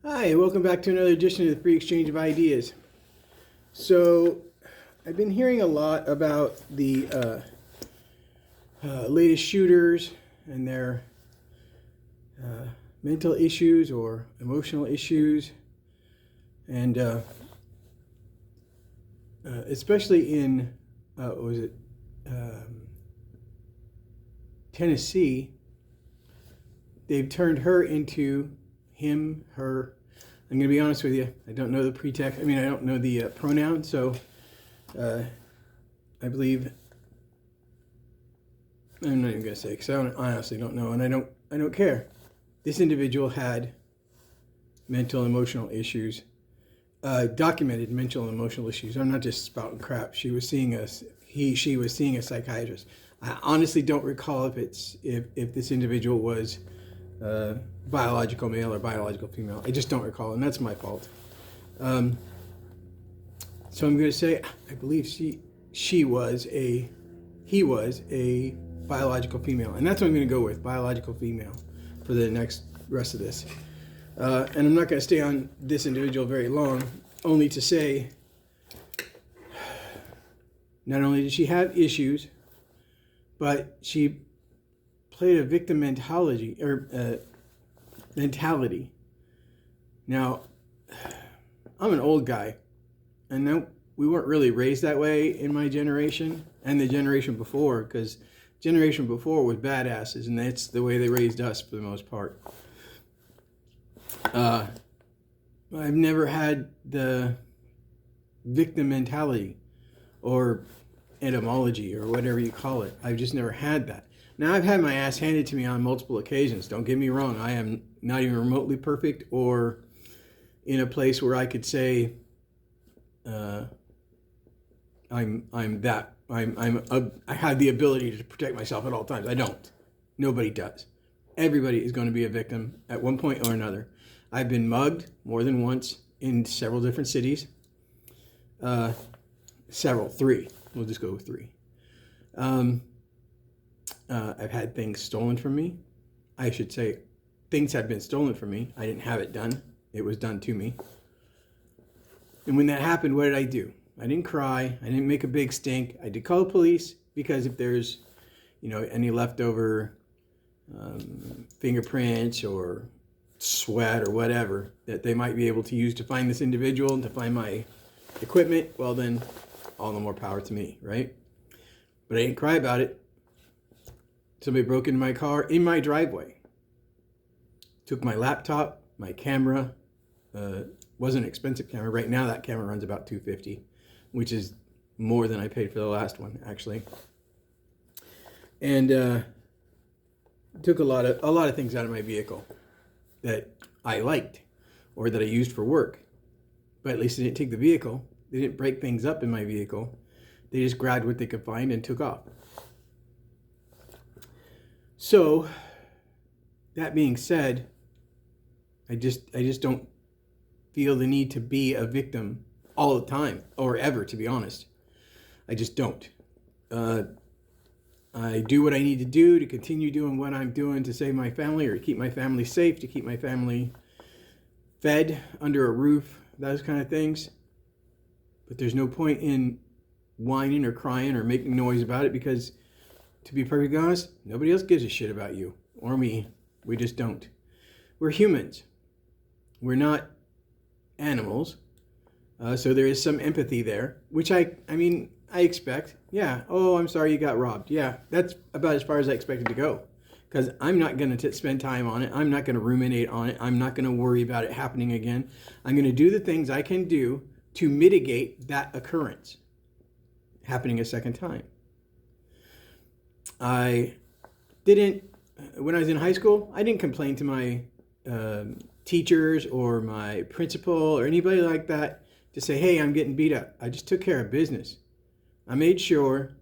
Hi, welcome back to another edition of the Free Exchange of Ideas. So, I've been hearing a lot about the latest shooters and their mental issues or emotional issues, and especially in what was it, Tennessee. They've turned her into him, her. I'm going to be honest with you. I don't know the pretext. I mean, I don't know the pronoun. So I believe I'm not even going to say because I honestly don't know, and I don't care. This individual had mental and emotional issues, documented mental and emotional issues. I'm not just spouting crap. She was seeing she was seeing a psychiatrist. I honestly don't recall if this individual was biological male or biological female. I just don't recall, and that's my fault. So I'm going to say I believe he was a biological female, and that's what I'm going to go with, biological female, for the rest of this. And I'm not going to stay on this individual very long, only to say, not only did she have issues, but she played a victim mentality. Now, I'm an old guy, and we weren't really raised that way in my generation and the generation before, because generation before was badasses, and that's the way they raised us for the most part. I've never had the victim mentality or etymology or whatever you call it. I've just never had that. Now, I've had my ass handed to me on multiple occasions. Don't get me wrong. I am not even remotely perfect or in a place where I could say I have the ability to protect myself at all times. I don't. Nobody does. Everybody is going to be a victim at one point or another. I've been mugged more than once in several different cities. Three. We'll just go with three. I've had things stolen from me. I should say things have been stolen from me. I didn't have it done. It was done to me. And when that happened, what did I do? I didn't cry. I didn't make a big stink. I did call the police because if there's, any leftover fingerprints or sweat or whatever that they might be able to use to find this individual and to find my equipment, well then, all the more power to me, right? But I didn't cry about it. Somebody broke into my car in my driveway. Took my laptop, my camera. Wasn't an expensive camera. Right now that camera runs about $250, which is more than I paid for the last one, actually. And took a lot of things out of my vehicle that I liked or that I used for work. But at least they didn't take the vehicle. They didn't break things up in my vehicle. They just grabbed what they could find and took off. So, that being said, I just don't feel the need to be a victim all the time or ever, to be honest. I just don't. I do what I need to do to continue doing what I'm doing to save my family or to keep my family safe, to keep my family fed, under a roof, those kind of things. But there's no point in whining or crying or making noise about it because, to be perfectly honest, nobody else gives a shit about you or me. We just don't. We're humans. We're not animals. So there is some empathy there, which I expect. Yeah. Oh, I'm sorry you got robbed. Yeah, that's about as far as I expected to go. Because I'm not going to spend time on it. I'm not going to ruminate on it. I'm not going to worry about it happening again. I'm going to do the things I can do to mitigate that occurrence happening a second time. I didn't, when I was in high school, I didn't complain to my teachers or my principal or anybody like that to say, hey, I'm getting beat up. I just took care of business. I made sure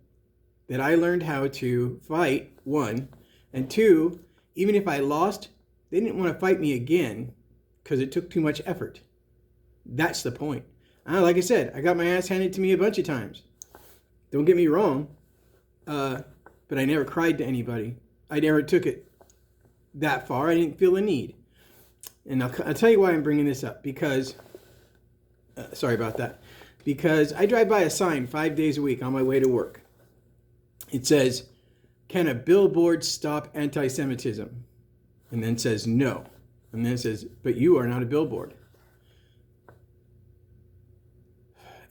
that I learned how to fight, one, and two, even if I lost, they didn't want to fight me again because it took too much effort. That's the point. Like I said, I got my ass handed to me a bunch of times. Don't get me wrong, but I never cried to anybody. I never took it that far. I didn't feel a need. And I'll tell you why I'm bringing this up. Because, sorry about that. Because I drive by a sign 5 days a week on my way to work. It says, "Can a billboard stop anti-Semitism?" And then says, "No." And then it says, "But you are not a billboard."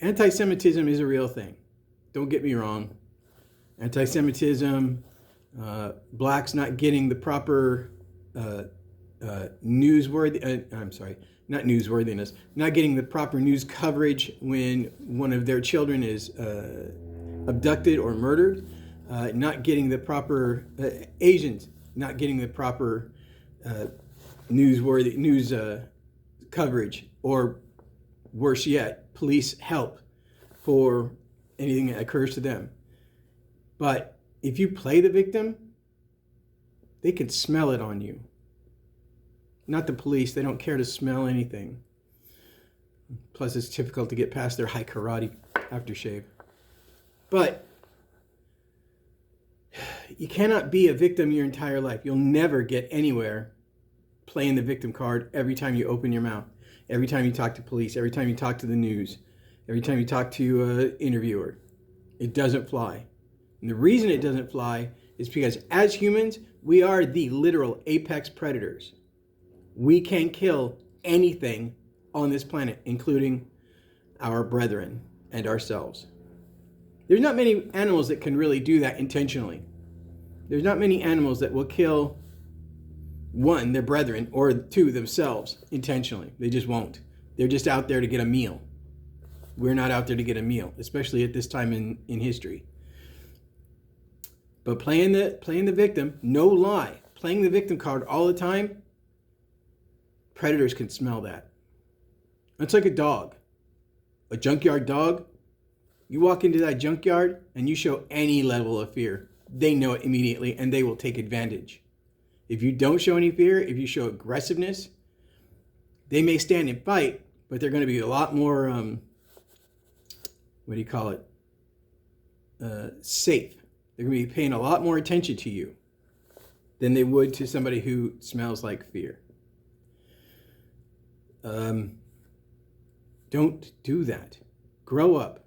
Anti-Semitism is a real thing. Don't get me wrong. Anti-Semitism, blacks not getting the proper not getting the proper news coverage when one of their children is abducted or murdered, not getting the proper Asians not getting the proper news coverage, or worse yet, police help for anything that occurs to them. But if you play the victim, they can smell it on you. Not the police, they don't care to smell anything. Plus, it's difficult to get past their high karate aftershave. But you cannot be a victim your entire life. You'll never get anywhere playing the victim card every time you open your mouth, every time you talk to police, every time you talk to the news, every time you talk to an interviewer. It doesn't fly. And the reason it doesn't fly is because as humans, we are the literal apex predators. We can kill anything on this planet, including our brethren and ourselves. There's not many animals that can really do that intentionally. There's not many animals that will kill, one, their brethren, or two, themselves intentionally. They just won't. They're just out there to get a meal. We're not out there to get a meal, especially at this time in history. But playing the victim, no lie, playing the victim card all the time, predators can smell that. It's like a dog, a junkyard dog. You walk into that junkyard and you show any level of fear, they know it immediately and they will take advantage. If you don't show any fear, if you show aggressiveness, they may stand and fight, but they're going to be a lot more, safe. They're going to be paying a lot more attention to you than they would to somebody who smells like fear. Don't do that. Grow up.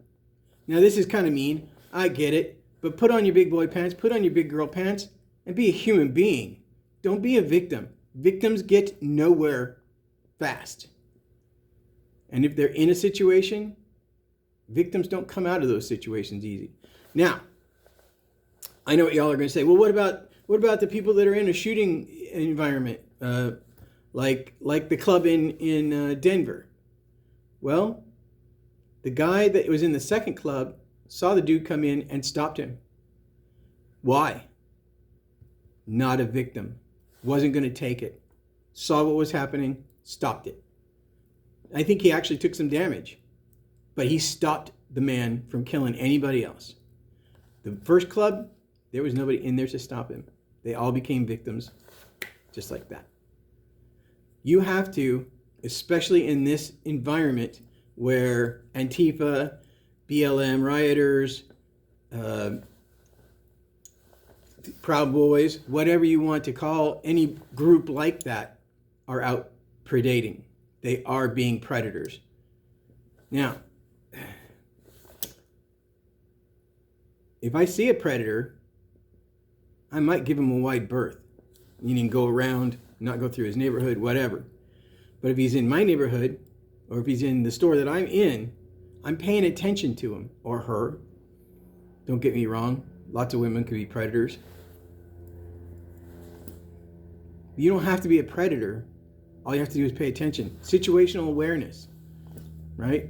Now, this is kind of mean. I get it. But put on your big boy pants, put on your big girl pants, and be a human being. Don't be a victim. Victims get nowhere fast. And if they're in a situation, victims don't come out of those situations easy. Now, I know what y'all are going to say. Well, what about the people that are in a shooting environment, like the club in Denver? Well, the guy that was in the second club saw the dude come in and stopped him. Why? Not a victim. Wasn't going to take it. Saw what was happening, stopped it. I think he actually took some damage, but he stopped the man from killing anybody else. The first club, there was nobody in there to stop him. They all became victims just like that. You have to, especially in this environment where Antifa, BLM rioters, Proud Boys, whatever you want to call any group like that, are out predating. They are being predators. Now, if I see a predator, I might give him a wide berth, meaning go around, not go through his neighborhood, whatever. But if he's in my neighborhood, or if he's in the store that I'm in, I'm paying attention to him or her. Don't get me wrong, lots of women could be predators. You don't have to be a predator. All you have to do is pay attention. Situational awareness, right?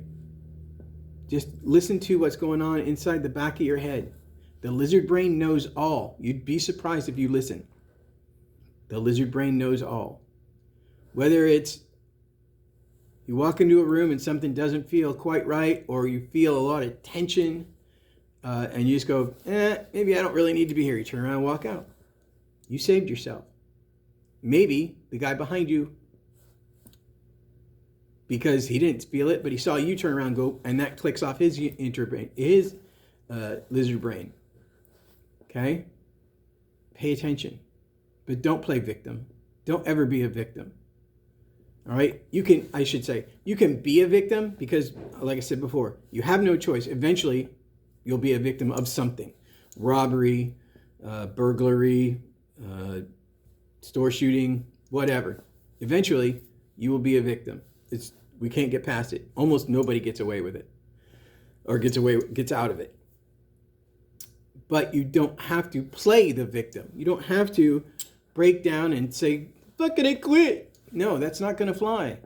Just listen to what's going on inside the back of your head. The lizard brain knows all. You'd be surprised if you listen. The lizard brain knows all. Whether it's you walk into a room and something doesn't feel quite right, or you feel a lot of tension, and you just go, maybe I don't really need to be here. You turn around and walk out. You saved yourself. Maybe the guy behind you, because he didn't feel it, but he saw you turn around and go, and that clicks off his lizard brain. Okay? Pay attention. But don't play victim. Don't ever be a victim. All right, you can be a victim because, like I said before, you have no choice. Eventually, you'll be a victim of something: robbery, burglary, store shooting, whatever. Eventually, you will be a victim. We can't get past it. Almost nobody gets away with it, or gets out of it. But you don't have to play the victim. You don't have to break down and say, "Fuck it, I quit." No, that's not going to fly.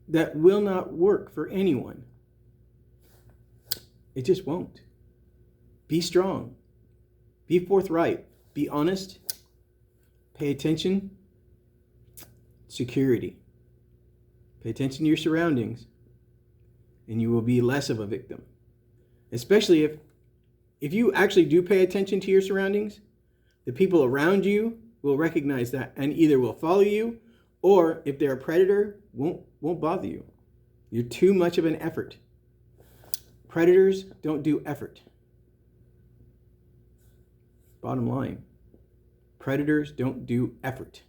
That will not work for anyone. It just won't. Be strong. Be forthright. Be honest. Pay attention. Security. Pay attention to your surroundings, and you will be less of a victim. Especially if you actually do pay attention to your surroundings, the people around you will recognize that and either will follow you, or if they're a predator, won't bother you. You're too much of an effort. Predators don't do effort. Bottom line. Predators don't do effort.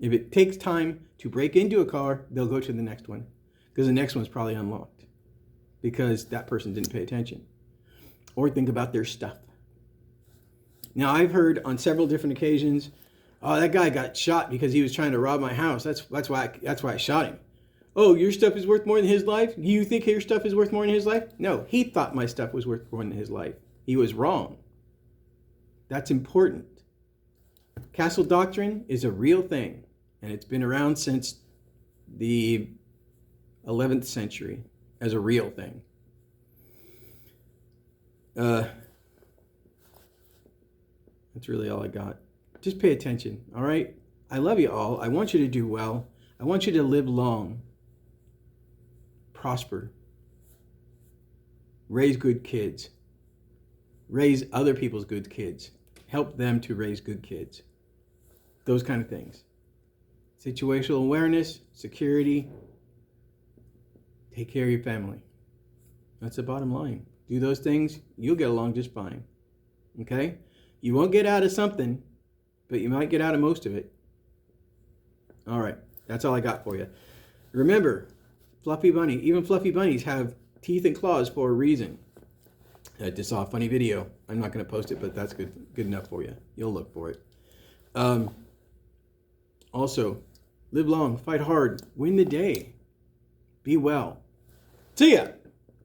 If it takes time to break into a car, they'll go to the next one because the next one's probably unlocked because that person didn't pay attention. Or think about their stuff. Now, I've heard on several different occasions, "Oh, that guy got shot because he was trying to rob my house. That's why I shot him." "Oh, your stuff is worth more than his life? You think your stuff is worth more than his life?" No, he thought my stuff was worth more than his life. He was wrong. That's important. Castle doctrine is a real thing, and it's been around since the 11th century as a real thing. That's really all I got. Just pay attention, all right? I love you all. I want you to do well. I want you to live long, prosper, raise good kids, raise other people's good kids, help them to raise good kids. Those kind of things. Situational awareness, security, take care of your family. That's the bottom line. Do those things, you'll get along just fine. Okay? You won't get out of something, but you might get out of most of it. All right, that's all I got for you. Remember, fluffy bunny, even fluffy bunnies have teeth and claws for a reason. I just saw a funny video. I'm not going to post it, but that's good enough for you. You'll look for it. Also, live long, fight hard, win the day. Be well. See ya.